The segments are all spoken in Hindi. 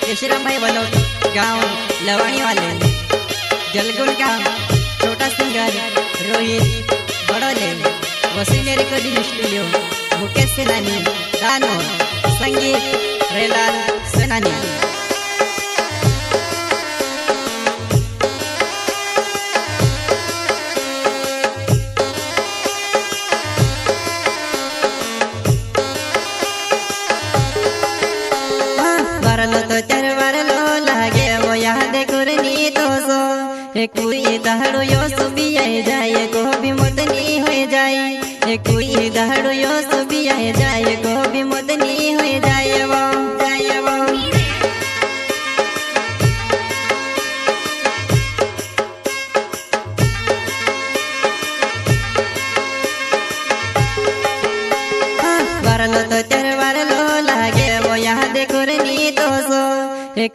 केशराम भाई बलोट, गांव लवाणी वाले, जलगुण का छोटा सिंगर रोहित बड़ोले, वसीले रिकॉर्डिंग स्टूडियो, मुकेश सेनानी, दानो, संगीत रेलाल सेनानी। कोई दहड़ो यो सुबी आए जाए को भी मुदनी हो जाए, कोई दहड़ो यो सुबी आए जाए को भी मुदनी हो जाए वो जाए वो। वरलो तो तेरे वरलो लागे वो याद करनी तो सो,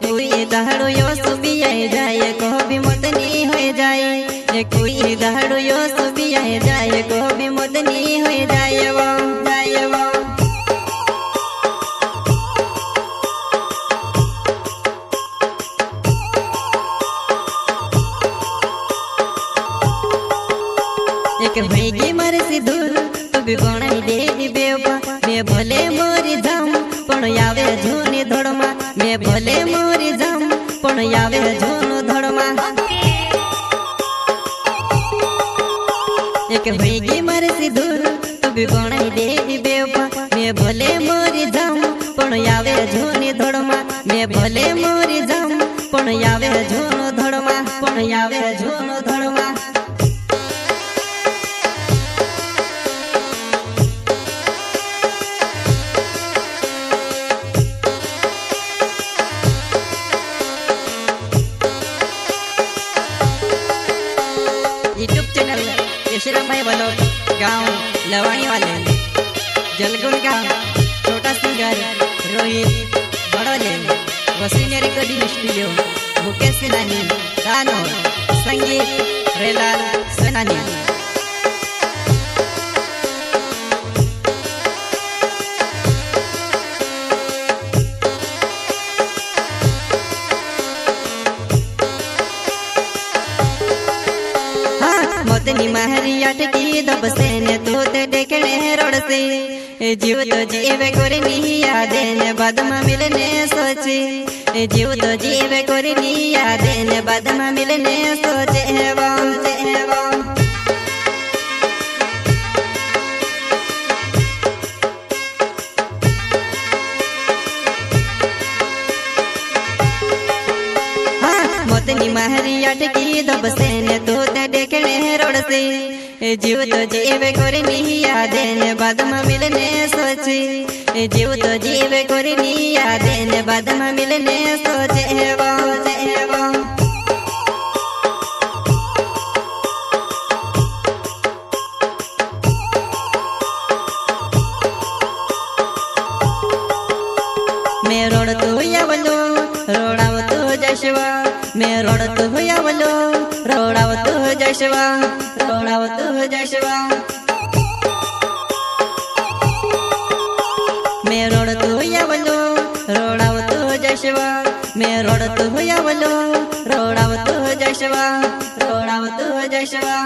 कोई दहड़ो यो सुबी आए जाए को भी मुदनी हो जाए, कोई दहड़ो यो सुबी आए जाए को भी मुदनी हो जाए वो जाए वो। एक भैगी मर सी दूर तो भी बनाई दे दी बेवा, मैं भले मोरी जाम पण यावे झूनी धोड़मा, मैं भले मोरी जाम पण यावे झूनो धोड़मा। एक भैगी मर सी दूर तो भी बनाई दे दी बेवा, मैं भले मोरी जाम पण यावे झूनी धोड़मा, मैं भले मोरी जाम पण यावे झूनो धोड़मा, पण यावे झूनो धोड़मा। यूट्यूब चैनल केशराम भाई बलोट, गांव लवाणी वाले, जलगुण का छोटा सिंगर रोहित बड़ोले, वसीले रिकॉर्डिंग स्टूडियो, मुकेश सेनानी, दानो, संगीत रेलाल सेनानी। मोतनी महरी अटकी दब से ने तूत देखने रोड से, जीव तो जीवे कोरनी यादे ने बदमा मिलने सोचे, जीव तो जीवे कोरनी यादे ने बदमा मिलने सोचे वो वो। मोतनी महरी अटकी दब से ने तूत देखने रोड से, जीव तो जीवे कोरनी यादे ने बदमा मिलने सोचे, जीव तो जीवे कोरनी यादे ने बदमा मिलने सोचे वो वो। मैं रोड तो यावलो रोडाव तो जशवा, मैं रोड तो यावलो रोडाव तो जशवा, रोडाव तो जशवा। मैं रोड तो यावलो रोडाव तो जशवा, मैं रोड तो यावलो रोडाव तो जशवा, रोडाव तो जशवा।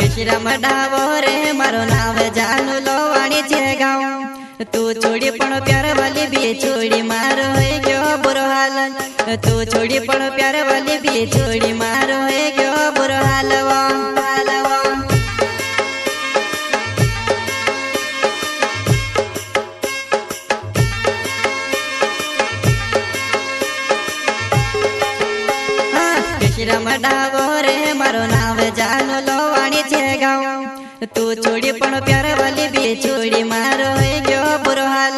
केशराम डावो रे मारो नाव जानू लोवाणी छे गाँव, तू छोड़ी पण प्यार वाली भी छोड़ी मारो है क्यों बुरो हाल, तू छोड़ी पण प्यार वाली भी छोड़ी मारो है क्यों बुरो हाल वो हाल वो। केशराम डावो रे मारो नाव जानू लोवाणी छे गाँव, तू छोड़ी पण प्यार वाली भी छोड़ी मारो है क्यों बुरो हाल,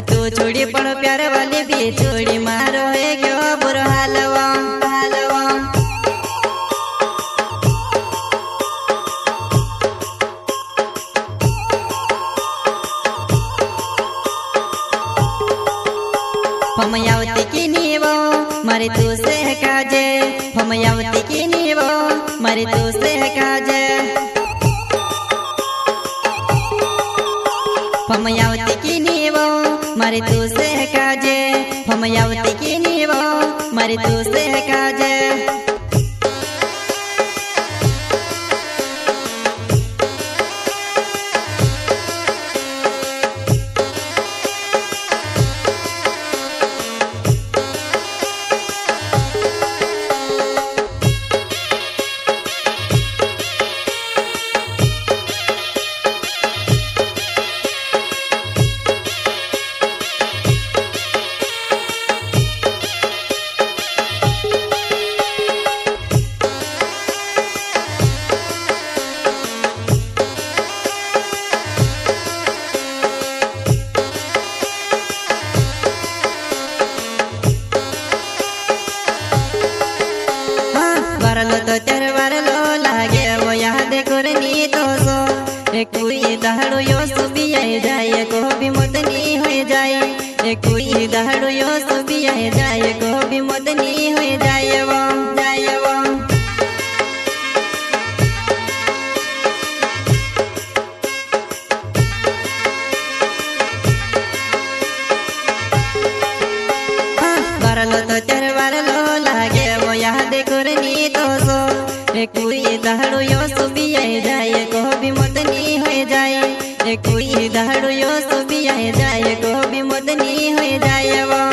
तू छोड़ी पण प्यार वाली भी छोड़ी मारो है क्यों बुरो हाल। फमयावती की नीवो मारे तू से काजे फमयावती की नीवो मारे तू से काजे फमयावती की नीवो मारे तू से काजे फमयावती की नीवो मारे तू से काजे वरलो तो तेर वरलो लागे वो याद करनी तो सो कोई दहाड़ो यो सुबी आए जाए को भी मदनी हो जाए कोई दहाड़ो यो सुबी आए जाए को भी मदनी हो जाए वो वरलो तो तेर वरलो लागे वो याद करनी तो सो कोई दहाड़ो यो सुबी आए जाए को भी मदनी हो जाए कोई दहाड़ो यो सुबी आए जाए को भी मदनी हो जाए वो